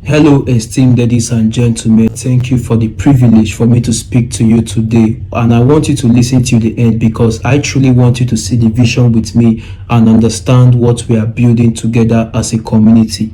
Hello, esteemed ladies and gentlemen. Thank you for the privilege for me to speak to you today. And I want you to listen to the end because I truly want you to see the vision with me and understand what we are building together as a community.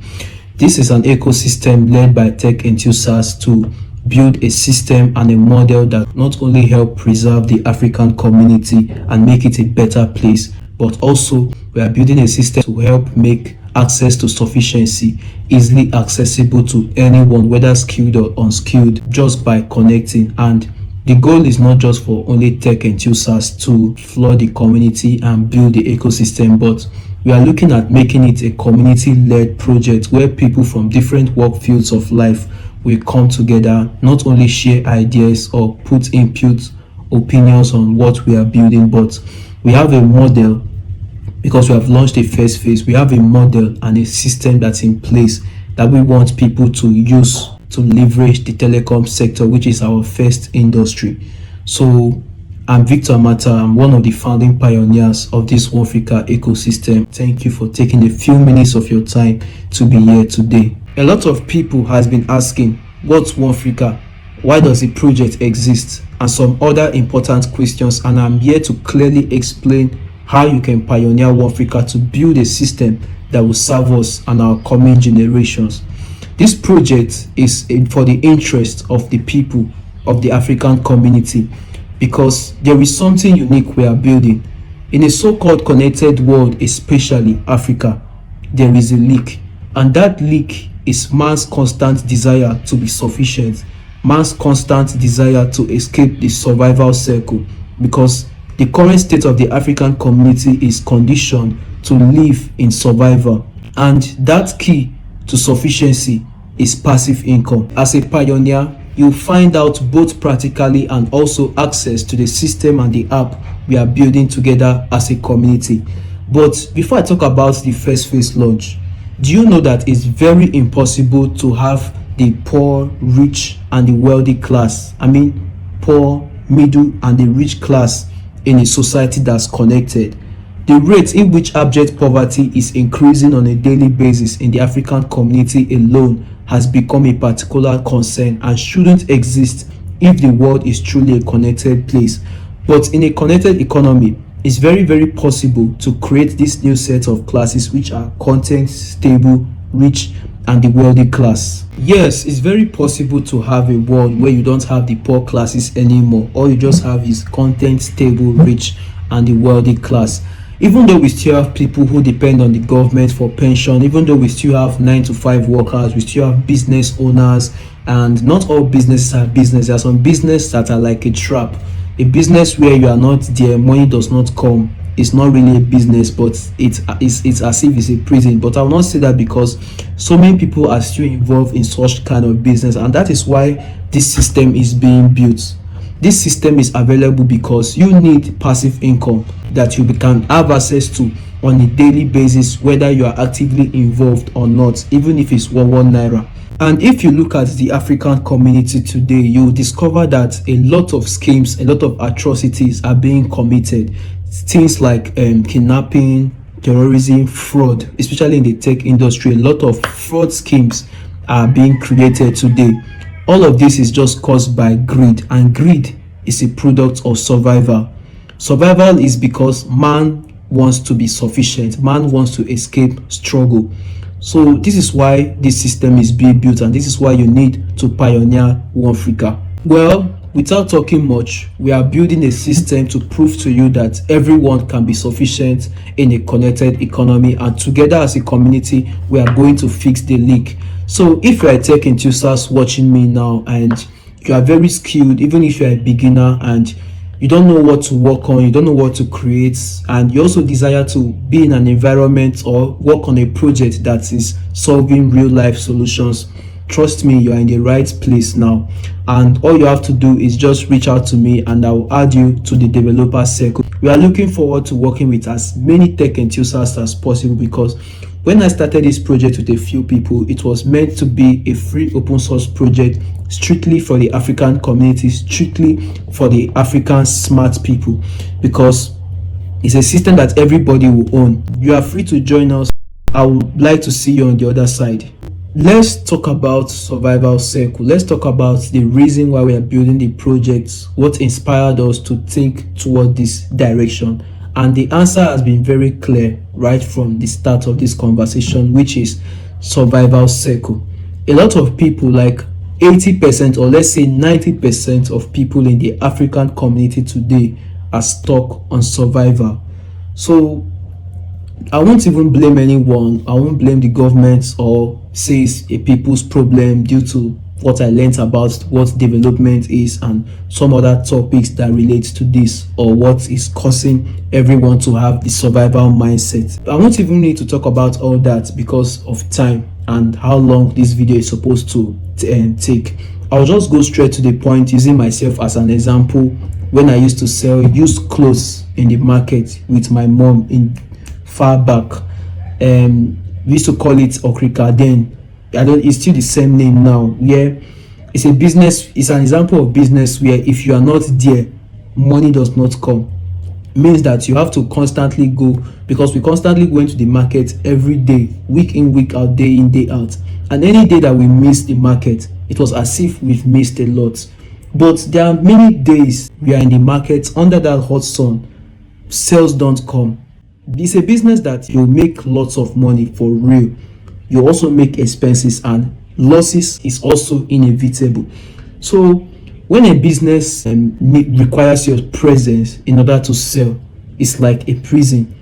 This is an ecosystem led by tech enthusiasts to build a system and a model that not only help preserve the African community and make it a better place, but also we are building a system to help make access to sufficiency easily accessible to anyone, whether skilled or unskilled, just by connecting. And the goal is not just for only tech enthusiasts to flood the community and build the ecosystem, but we are looking at making it a community-led project where people from different work fields of life will come together, not only share ideas or put input opinions on what we are building, but we have a model. Because we have launched a first phase, we have a model and a system that's in place that we want people to use to leverage the telecom sector, which is our first industry. So I'm Victor Mata. I'm one of the founding pioneers of this OneFrika ecosystem. Thank you for taking a few minutes of your time to be here today. A lot of people has been asking, what's OneFrika? Why does the project exist? And some other important questions, and I'm here to clearly explain how you can pioneer OneFrika to build a system that will serve us and our coming generations. This project is for the interest of the people of the African community because there is something unique we are building. In a so-called connected world, especially Africa, there is a leak, and that leak is man's constant desire to be sufficient, man's constant desire to escape the survival circle, because the current state of the African community is conditioned to live in survival, and that key to sufficiency is passive income. As a pioneer, you'll find out both practically and also access to the system and the app we are building together as a community. But before I talk about the first phase launch, do you know that it's very impossible to have the poor, rich, and the wealthy class? I mean, poor, middle, and the rich class in a society that's connected. The rate in which abject poverty is increasing on a daily basis in the African community alone has become a particular concern and shouldn't exist if the world is truly a connected place. But in a connected economy, it's very possible to create this new set of classes which are content stable, rich, and the wealthy class. Yes, it's very possible to have a world where you don't have the poor classes anymore. All you just have is content stable, rich, and the wealthy class. Even though we still have people who depend on the government for pension, even though we still have 9 to 5 workers, we still have business owners, and not all businesses are business. There are some businesses that are like a trap. A business where you are not there, money does not come. It's not really a business, but it's as if it's a prison. But I will not say that because so many people are still involved in such kind of business, and that is why this system is being built. This system is available because you need passive income that you can have access to on a daily basis, whether you are actively involved or not, even if it's one naira. And if you look at the African community today, you will discover that a lot of schemes, a lot of atrocities are being committed. Things like kidnapping, terrorism, fraud, especially in the tech industry. A lot of fraud schemes are being created today. All of this is just caused by greed, and greed is a product of survival. Survival is because man wants to be sufficient, man wants to escape struggle. So this is why this system is being built, and this is why you need to pioneer OneFrika. Well, without talking much, we are building a system to prove to you that everyone can be sufficient in a connected economy, and together as a community, we are going to fix the leak. So if you are a tech enthusiast watching me now and you are very skilled, even if you are a beginner and you don't know what to work on, you don't know what to create, and you also desire to be in an environment or work on a project that is solving real life solutions, trust me, you are in the right place now. And all you have to do is just reach out to me and I will add you to the developer circle. We are looking forward to working with as many tech enthusiasts as possible, because when I started this project with a few people, it was meant to be a free open source project strictly for the African community, strictly for the African smart people, because it's a system that everybody will own. You are free to join us. I would like to see you on the other side. Let's talk about survival circle. Let's talk about the reason why we are building the project, what inspired us to think toward this direction. And the answer has been very clear right from the start of this conversation, which is survival circle. A lot of people, like 80% or let's say 90% of people in the African community today, are stuck on survival. So I won't even blame anyone. I won't blame the government or say it's a people's problem due to what I learned about what development is and some other topics that relate to this, or what is causing everyone to have the survival mindset. I won't even need to talk about all that because of time and how long this video is supposed to take. I'll just go straight to the point using myself as an example. When I used to sell used clothes in the market with my mom in far back, we used to call it Okrika then. I don't, it's still the same name now. Yeah, it's a business, it's an example of business where if you are not there, money does not come. Means that you have to constantly go, because we constantly go into the market every day, week in, week out, day in, day out. And any day that we miss the market, it was as if we've missed a lot. But there are many days we are in the market under that hot sun, sales don't come. It's a business that you make lots of money for real. You also make expenses, and losses is also inevitable. So when a business requires your presence in order to sell, it's like a prison,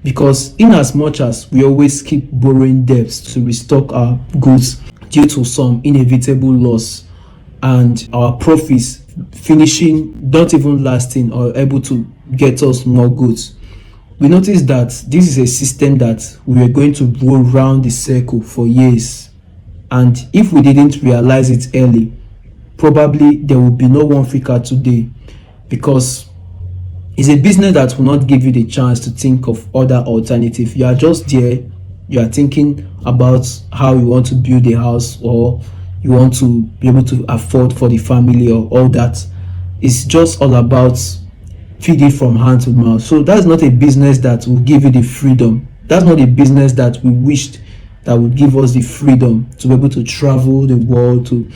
because in as much as we always keep borrowing debts to restock our goods due to some inevitable loss, and our profits finishing not even lasting or able to get us more goods, we notice that this is a system that we are going to go round the circle for years. And if we didn't realize it early, probably there will be no OneFrika today, because it's a business that will not give you the chance to think of other alternatives. You are just there, you are thinking about how you want to build a house, or you want to be able to afford for the family, or all that. It's just all about feeding from hand to mouth. So that's not a business that will give you the freedom. That's not a business that we wished that would give us the freedom to be able to travel the world, to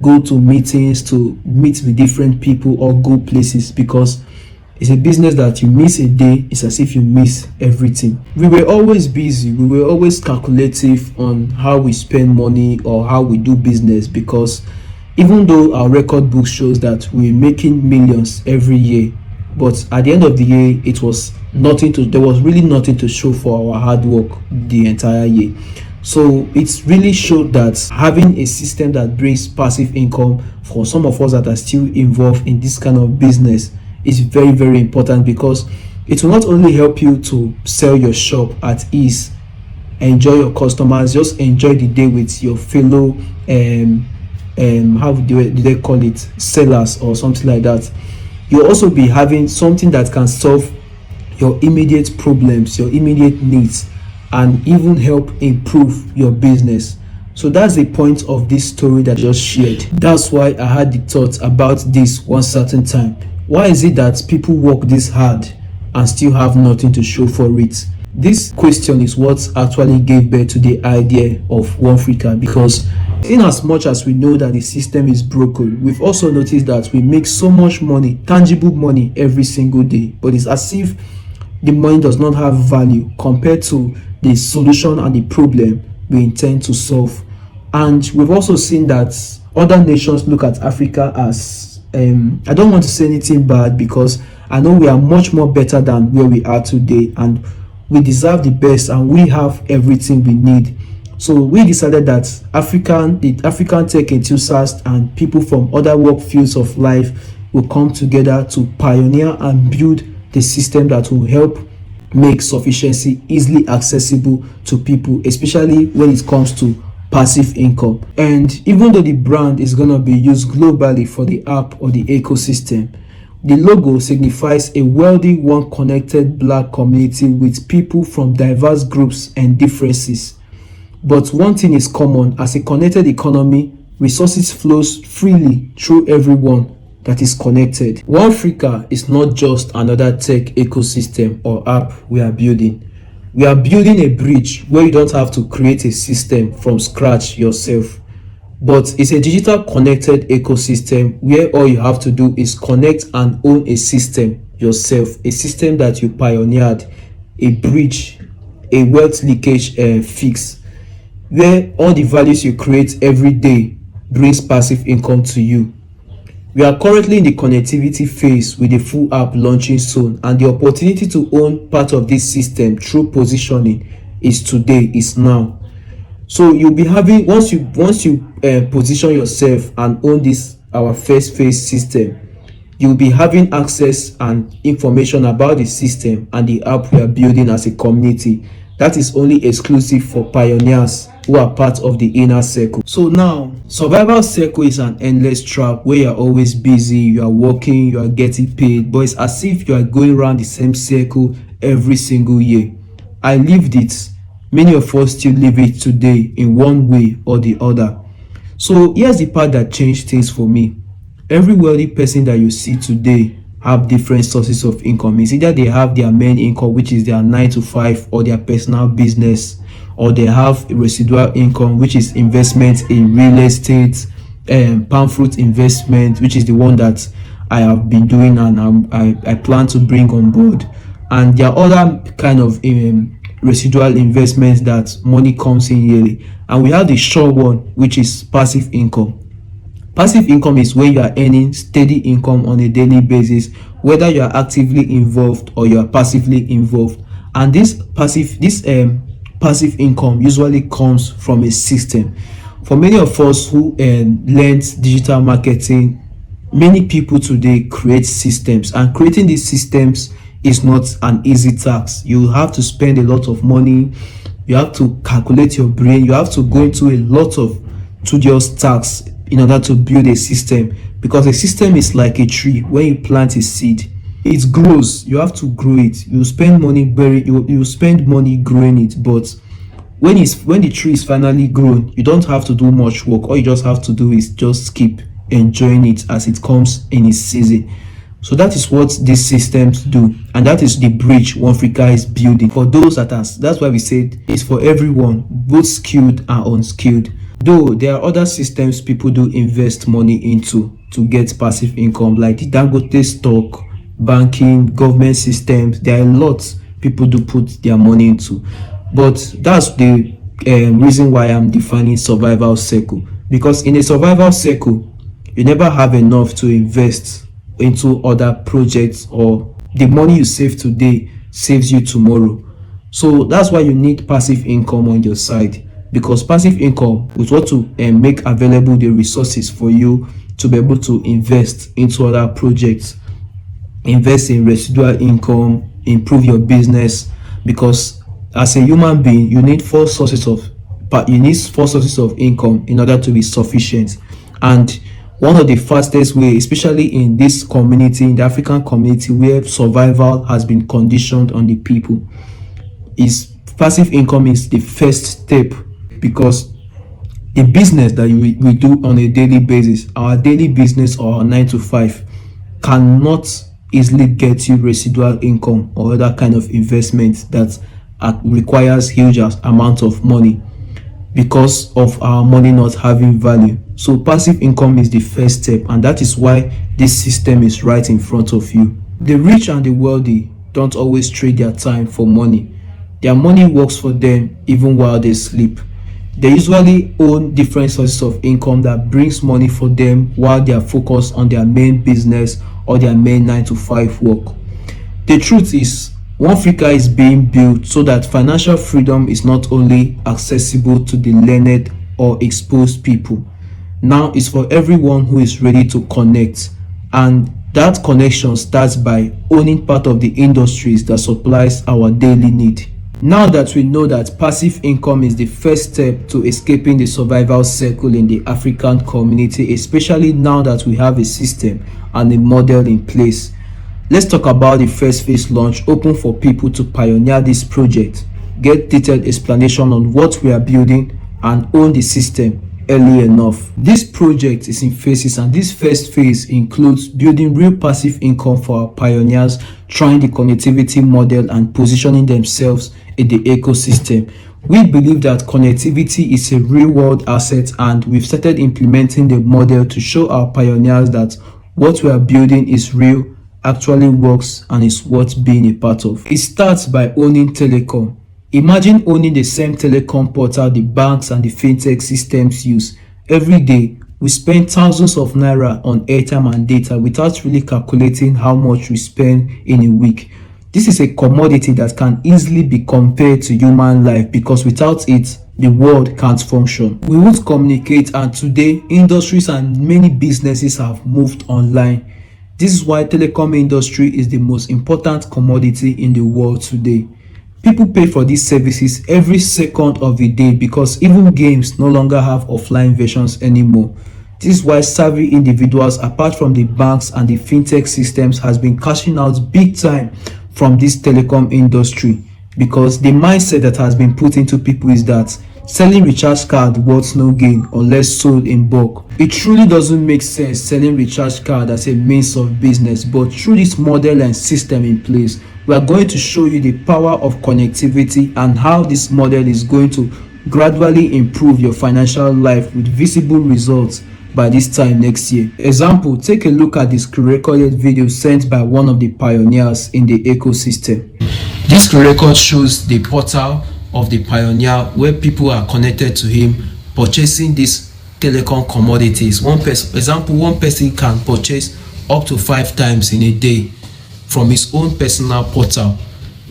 go to meetings, to meet with different people, or go places, because it's a business that you miss a day, it's as if you miss everything. We were always busy, we were always calculative on how we spend money or how we do business, because even though our record book shows that we're making millions every year, but at the end of the year, it was nothing to, there was really nothing to show for our hard work the entire year. So it's really showed that having a system that brings passive income for some of us that are still involved in this kind of business is very, very important, because it will not only help you to sell your shop at ease, enjoy your customers, just enjoy the day with your fellow how do they call it, sellers or something like that. You'll also be having something that can solve your immediate problems, your immediate needs, and even help improve your business. So that's the point of this story that I just shared. That's why I had the thought about this one certain time. Why is it that people work this hard and still have nothing to show for it? This question is what actually gave birth to the idea of OneFrika, because in as much as we know that the system is broken, we've also noticed that we make so much money, tangible money, every single day, but it's as if the money does not have value compared to the solution and the problem we intend to solve. And we've also seen that other nations look at Africa as I don't want to say anything bad, because I know we are much more better than where we are today, and we deserve the best, and we have everything we need. So we decided that the African tech enthusiasts and people from other work fields of life will come together to pioneer and build the system that will help make sufficiency easily accessible to people, especially when it comes to passive income. And even though the brand is going to be used globally for the app or the ecosystem, the logo signifies a wealthy, one connected black community with people from diverse groups and differences. But one thing is common: as a connected economy, resources flows freely through everyone that is connected. OneFrika is not just another tech ecosystem or app we are building. We are building a bridge where you don't have to create a system from scratch yourself, but it's a digital connected ecosystem where all you have to do is connect and own a system yourself, a system that you pioneered, a bridge, a wealth leakage fix, where all the values you create every day brings passive income to you. We are currently in the connectivity phase with the full app launching soon, and the opportunity to own part of this system through positioning is today, is now. So you'll be having, once you position yourself and own this our first phase system, you'll be having access and information about the system and the app we are building as a community that is only exclusive for pioneers who are part of the inner circle. So now, survival circle is an endless trap where you're always busy, you are working, you are getting paid, but it's as if you are going around the same circle every single year. I lived it. Many of us still live it today in one way or the other. So here's the part that changed things for me. Every wealthy person that you see today have different sources of income. It's either they have their main income, which is their 9 to 5, or their personal business, or they have residual income, which is investment in real estate, palm fruit investment, which is the one that I have been doing and I plan to bring on board. And there are other kind of residual investments that money comes in yearly. And we have the sure one, which is passive income. Passive income is where you are earning steady income on a daily basis, whether you are actively involved or you are passively involved. And this passive income usually comes from a system. For many of us who learned digital marketing, many people today create systems, and creating these systems is not an easy task. You have to spend a lot of money, you have to calculate your brain, you have to go into a lot of tedious tasks in order to build a system, because a system is like a tree. When you plant a seed, it grows. You have to grow it. You spend money you spend money growing it, but when the tree is finally grown, you don't have to do much work. All you just have to do is just keep enjoying it as it comes in its season. So that is what these systems do, and that is the bridge OneFrika is building for those that's why we said it's for everyone, both skilled and unskilled. Though there are other systems people do invest money into to get passive income, like the Dangote stock, banking, government systems. There are a lot people do put their money into, but that's the reason why I'm defining survival circle. Because in a survival circle, you never have enough to invest into other projects, or the money you save today saves you tomorrow. So that's why you need passive income on your side, because passive income is what to make available the resources for you to be able to invest into other projects, invest in residual income, improve your business. Because as a human being, you need four sources of income in order to be sufficient. And one of the fastest way, especially in this community, in the African community where survival has been conditioned on the people, is passive income is the first step. Because the business that we do on a daily basis, our daily business or our 9 to 5, cannot easily get you residual income or other kind of investment that requires huge amount of money, because of our money not having value. So passive income is the first step, and that is why this system is right in front of you. The rich and the wealthy don't always trade their time for money. Their money works for them even while they sleep. They usually own different sources of income that brings money for them while they are focused on their main business or their main 9 to 5 work. The truth is, OneFrika is being built so that financial freedom is not only accessible to the learned or exposed people. Now it's for everyone who is ready to connect, and that connection starts by owning part of the industries that supplies our daily need. Now that we know that passive income is the first step to escaping the survival circle in the African community, especially now that we have a system and a model in place, let's talk about the first phase launch, open for people to pioneer this project, get detailed explanation on what we are building, and own the system early enough. This project is in phases, and this first phase includes building real passive income for our pioneers, trying the connectivity model and positioning themselves in the ecosystem. We believe that connectivity is a real world asset, and we've started implementing the model to show our pioneers that what we are building is real, actually works, and is worth being a part of. It starts by owning telecom. Imagine owning the same telecom portal the banks and the fintech systems use. Every day, we spend thousands of naira on airtime and data without really calculating how much we spend in a week. This is a commodity that can easily be compared to human life, because without it, the world can't function. We won't communicate, and today, industries and many businesses have moved online. This is why telecom industry is the most important commodity in the world today. People pay for these services every second of the day, because even games no longer have offline versions anymore. This is why savvy individuals, apart from the banks and the fintech systems, has been cashing out big time from this telecom industry, because the mindset that has been put into people is that selling recharge card worth no gain unless sold in bulk. It truly doesn't make sense selling recharge card as a means of business, but through this model and system in place, we are going to show you the power of connectivity and how this model is going to gradually improve your financial life with visible results by this time next year. Example, take a look at this pre-recorded video sent by one of the pioneers in the ecosystem. This pre-record shows the portal of the pioneer where people are connected to him purchasing these telecom commodities. One person can purchase up to 5 times in a day from his own personal portal.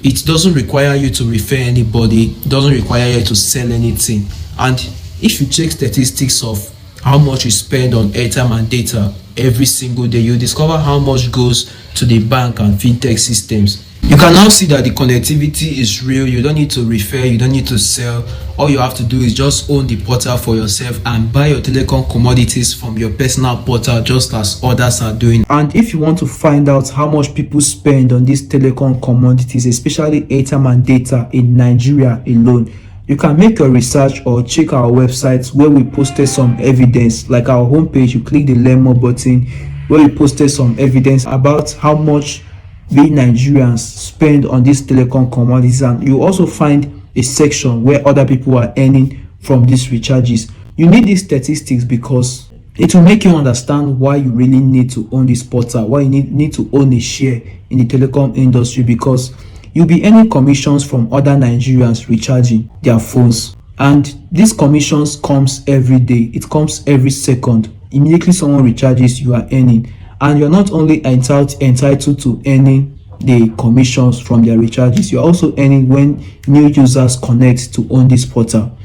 It doesn't require you to refer anybody, doesn't require you to sell anything. And if you check statistics of how much you spend on airtime and data every single day, you discover how much goes to the bank and fintech systems. You can now see that the connectivity is real. You don't need to refer, you don't need to sell. All you have to do is just own the portal for yourself and buy your telecom commodities from your personal portal, just as others are doing. And if you want to find out how much people spend on these telecom commodities, especially airtime and data in Nigeria alone, you can make your research or check our website where we posted some evidence. Like our homepage, you click the learn more button where we posted some evidence about how much we Nigerians spend on these telecom commodities, and you also find a section where other people are earning from these recharges. You need these statistics because it will make you understand why you really need to own this portal, why you need to own a share in the telecom industry, because you'll be earning commissions from other Nigerians recharging their phones. And these commissions comes every day, it comes every second. Immediately someone recharges, you are earning. And you're not only entitled to earning the commissions from their recharges, you're also earning when new users connect to own this portal.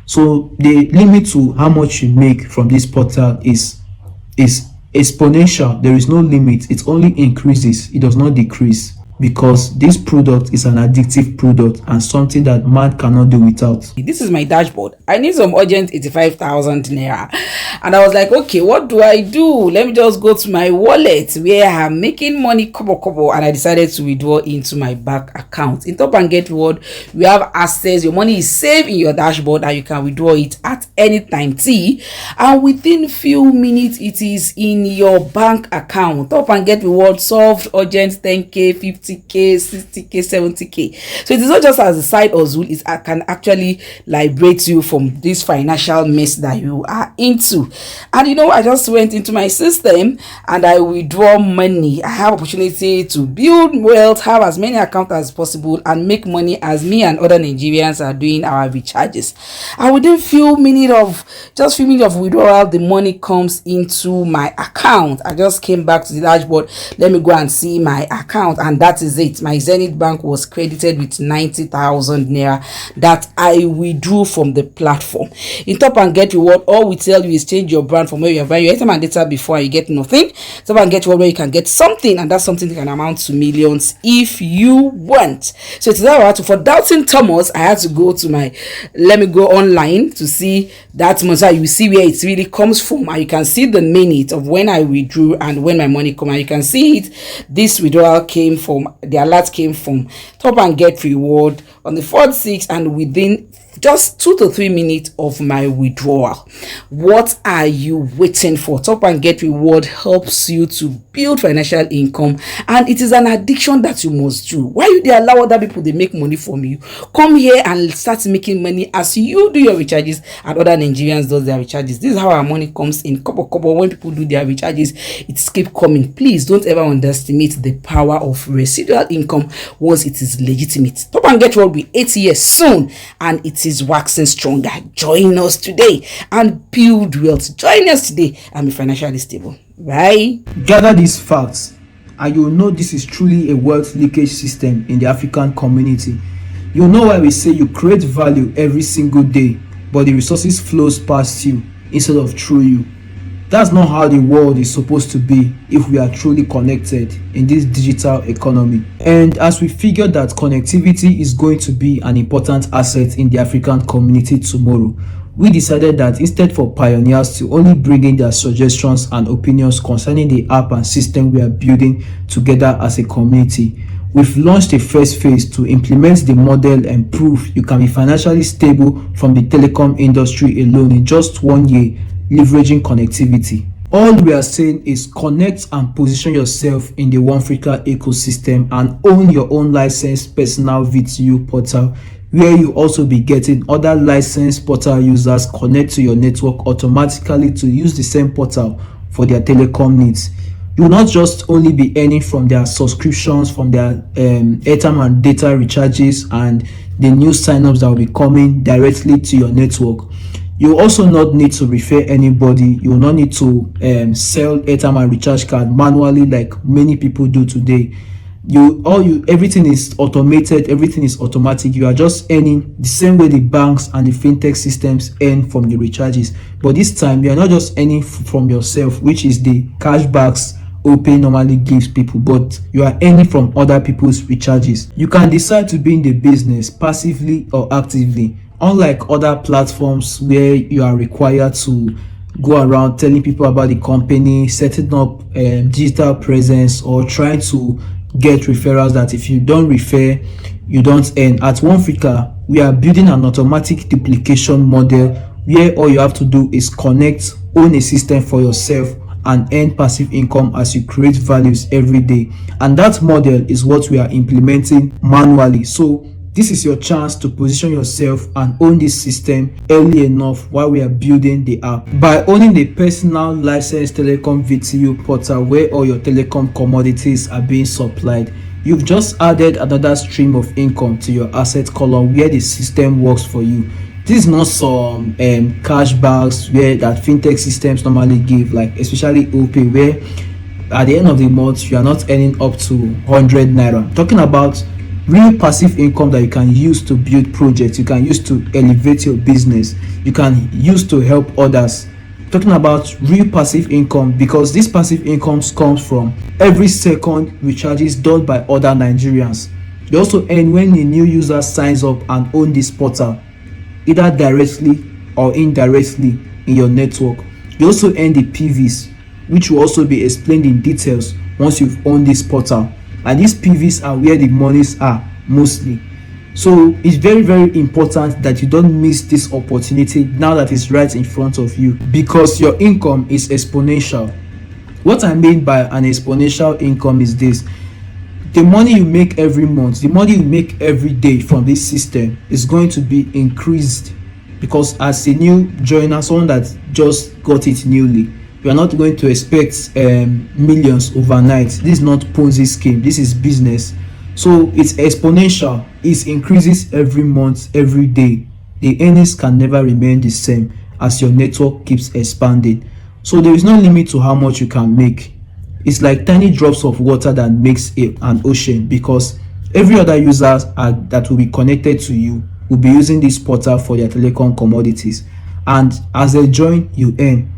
So the limit to how much you make from this portal is exponential. There is no limit. It only increases, it does not decrease, because this product is an addictive product and something that man cannot do without. This is my dashboard. I need some urgent 85,000 naira, and I was like, okay, what do? Let me just go to my wallet where I'm making money kobo, and I decided to withdraw into my bank account. In Top and Get Reward, we have access. Your money is saved in your dashboard and you can withdraw it at any time and within few minutes it is in your bank account. Top and Get Reward solved urgent 10k, 50k, 60k, 70k. So it is not just as a side hustle, it can actually liberate you from this financial mess that you are into. And I just went into my system and I withdraw money. I have opportunity to build wealth, have as many accounts as possible, and make money as me and other Nigerians are doing our recharges. And within few minutes of withdrawal, the money comes into my account. I just came back to the dashboard. Let me go and see my account, and that is it. My Zenith Bank was credited with 90,000 naira that I withdrew from the platform. In Top and Get Reward, all we tell you is change your brand from where you are buying your airtime and data before, and you get nothing. Top and Get Reward, where you can get something, and that something can amount to millions if you want. So it's that for doubting Thomas, I had to go to let me go online to see that money. So you see where it really comes from, and you can see the minute of when I withdrew and when my money come, and you can see it. This withdrawal came from, the alert came from Top and Get Reward on the 4th, 6th, and within just 2 to 3 minutes of my withdrawal. What are you waiting for? Top and Get Reward helps you to build financial income, and it is an addiction that you must do. Why you dey allow other people they make money from you? Come here and start making money as you do your recharges and other Nigerians does their recharges. This is how our money comes in. Kobo. When people do their recharges, it's keep coming. Please don't ever underestimate the power of residual income once it is legitimate. Top and Get will be 8 years soon, and it is waxing stronger. Join us today and build wealth. Join us today and be financially stable. Bye. Gather these facts and you'll know this is truly a wealth leakage system in the African community. You'll know why we say you create value every single day, but the resources flows past you instead of through you. That's not how the world is supposed to be if we are truly connected in this digital economy. And as we figure that connectivity is going to be an important asset in the African community tomorrow, we decided that instead for pioneers to only bring in their suggestions and opinions concerning the app and system we are building together as a community, we've launched a first phase to implement the model and prove you can be financially stable from the telecom industry alone in just 1 year, leveraging connectivity. All we are saying is connect and position yourself in the OneFrika ecosystem and own your own licensed personal VTU portal, where you also be getting other licensed portal users connect to your network automatically to use the same portal for their telecom needs. You will not just only be earning from their subscriptions, from their airtime and data recharges and the new signups that will be coming directly to your network. You also not need to refer anybody. You will not need to sell airtime and recharge card manually like many people do today. Everything is automated, everything is automatic. You are just earning the same way the banks and the fintech systems earn from the recharges, but this time you are not just earning from yourself, which is the cashbacks OPay normally gives people, but you are earning from other people's recharges. You can decide to be in the business passively or actively, unlike other platforms where you are required to go around telling people about the company, setting up digital presence, or trying to get referrals that if you don't refer, you don't earn. At OneFrika, we are building an automatic duplication model where all you have to do is connect, own a system for yourself, and earn passive income as you create values every day. And that model is what we are implementing manually. So this is your chance to position yourself and own this system early enough while we are building the app. By owning the personal licensed telecom VTU portal where all your telecom commodities are being supplied, you've just added another stream of income to your asset column where the system works for you. This is not some cashbacks where that fintech systems normally give, like especially OPay, where at the end of the month you are not earning up to 100 naira. I'm talking about real passive income that you can use to build projects, you can use to elevate your business, you can use to help others. I'm talking about real passive income, because this passive income comes from every second recharges done by other Nigerians. You also earn when a new user signs up and own this portal, either directly or indirectly in your network. You also earn the PVs, which will also be explained in details once you've owned this portal. And these PVs are where the monies are mostly. So it's very, very important that you don't miss this opportunity now that it's right in front of you, because your income is exponential. What I mean by an exponential income is this: the money you make every month, the money you make every day from this system is going to be increased, because as a new joiner, someone that just got it newly, you are not going to expect millions overnight. This is not Ponzi scheme, this is business. So it's exponential, it increases every month, every day. The earnings can never remain the same as your network keeps expanding. So there is no limit to how much you can make. It's like tiny drops of water that makes an ocean, because every other user that will be connected to you will be using this portal for their telecom commodities, and as they join, you earn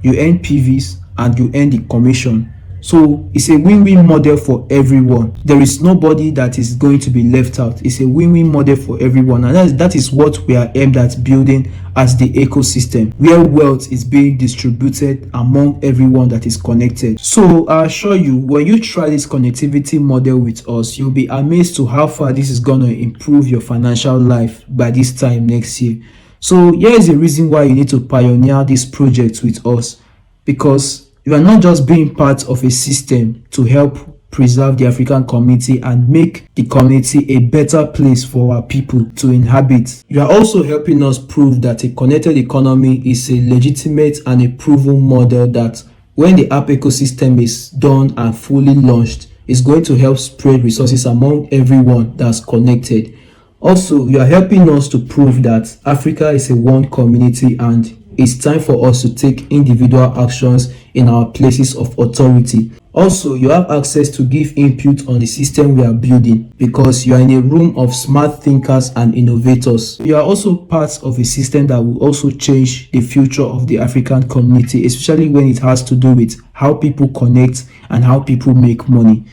PVs and you earn the commission. So it's a win-win model for everyone. There is nobody that is going to be left out. It's a win-win model for everyone, and that is what we are aimed at building as the ecosystem, where wealth is being distributed among everyone that is connected. So I assure you, when you try this connectivity model with us, you'll be amazed to how far this is going to improve your financial life by this time next year. So here is the reason why you need to pioneer this project with us, because you are not just being part of a system to help preserve the African community and make the community a better place for our people to inhabit. You are also helping us prove that a connected economy is a legitimate and a proven model that when the app ecosystem is done and fully launched, is going to help spread resources among everyone that's connected. Also, you are helping us to prove that Africa is a one community and it's time for us to take individual actions in our places of authority. Also, you have access to give input on the system we are building because you are in a room of smart thinkers and innovators. You are also part of a system that will also change the future of the African community, especially when it has to do with how people connect and how people make money.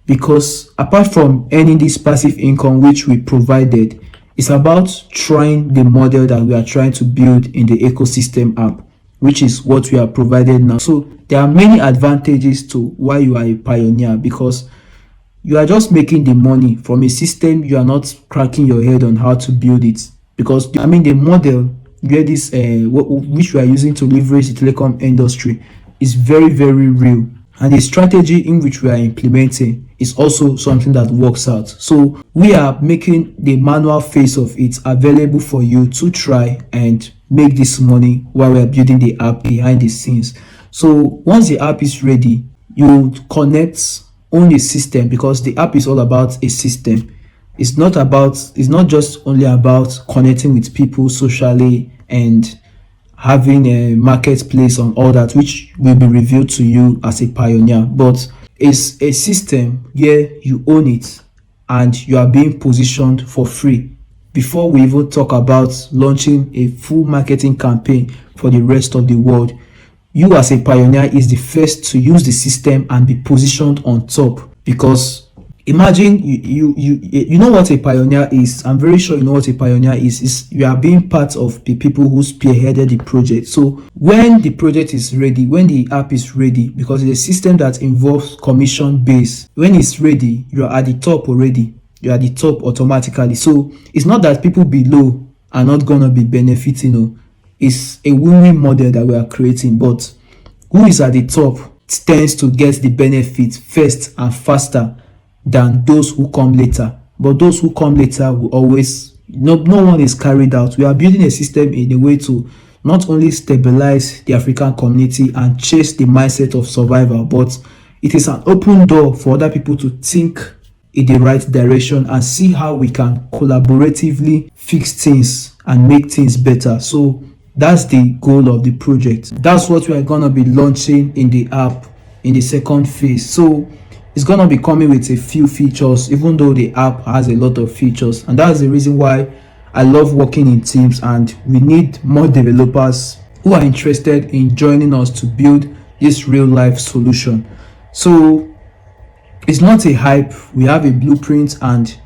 Because apart from earning this passive income which we provided, it's about trying the model that we are trying to build in the ecosystem app, which is what we are provided now. So there are many advantages to why you are a pioneer, because you are just making the money from a system. You are not cracking your head on how to build it, because the model where this which we are using to leverage the telecom industry is very, very real, and the strategy in which we are implementing is also something that works out. So we are making the manual phase of it available for you to try and make this money while we are building the app behind the scenes. So once the app is ready, you connect on the system, because the app is all about a system. It's not just only about connecting with people socially and having a marketplace on all that, which will be revealed to you as a pioneer, but it's a system where you own it and you are being positioned for free before we even talk about launching a full marketing campaign for the rest of the world. You as a pioneer is the first to use the system and be positioned on top, because imagine you know what a pioneer is. I'm very sure you know what a pioneer is you are being part of the people who spearheaded the project. So when the project is ready, when the app is ready, because it's a system that involves commission base, when it's ready, you are at the top already. You are at the top automatically. So it's not that people below are not gonna be benefiting. It's a win-win model that we are creating, but who is at the top tends to get the benefit first and faster than those who come later. But those who come later will always, no one is carried out. We are building a system in a way to not only stabilize the African community and chase the mindset of survival, but it is an open door for other people to think in the right direction and see how we can collaboratively fix things and make things better. So that's the goal of the project. That's what we are going to be launching in the app in the second phase. So it's going to be coming with a few features, even though the app has a lot of features. And that's the reason why I love working in teams, and we need more developers who are interested in joining us to build this real life solution. So it's not a hype. We have a blueprint and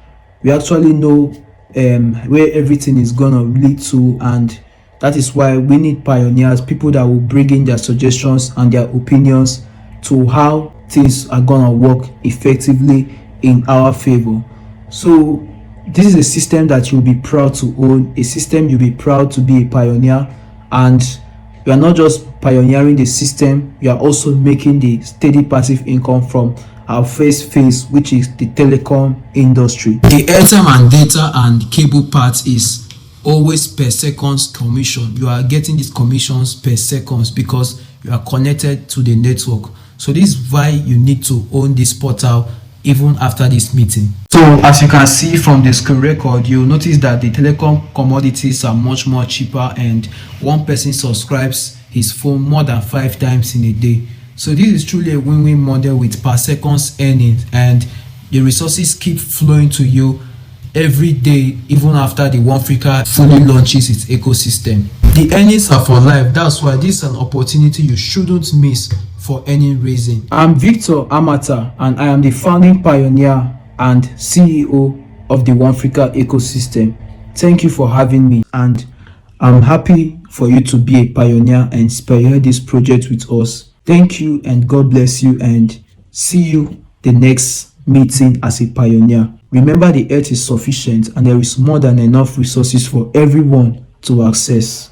we actually know where everything is going to lead to, and that is why we need pioneers, people that will bring in their suggestions and their opinions to how things are gonna work effectively in our favor. So this is a system that you'll be proud to own, a system you'll be proud to be a pioneer, and you are not just pioneering the system, you are also making the steady passive income from our first phase, which is the telecom industry. The airtime and data and cable part is always per seconds commission. You are getting these commissions per seconds because you are connected to the network. So this is why you need to own this portal even after this meeting. So as you can see from the screen record, you'll notice that the telecom commodities are much more cheaper, and one person subscribes his phone more than 5 times in a day. So this is truly a win-win model with per seconds earnings, and the resources keep flowing to you every day, even after the OneFrika fully launches its ecosystem. The earnings are for life. That's why this is an opportunity you shouldn't miss for any reason. I'm Victor Amata, and I am the founding pioneer and CEO of the OneFrika ecosystem. Thank you for having me, and I'm happy for you to be a pioneer and spearhead this project with us. Thank you, and God bless you, and see you the next meeting as a pioneer. Remember, the earth is sufficient and there is more than enough resources for everyone to access.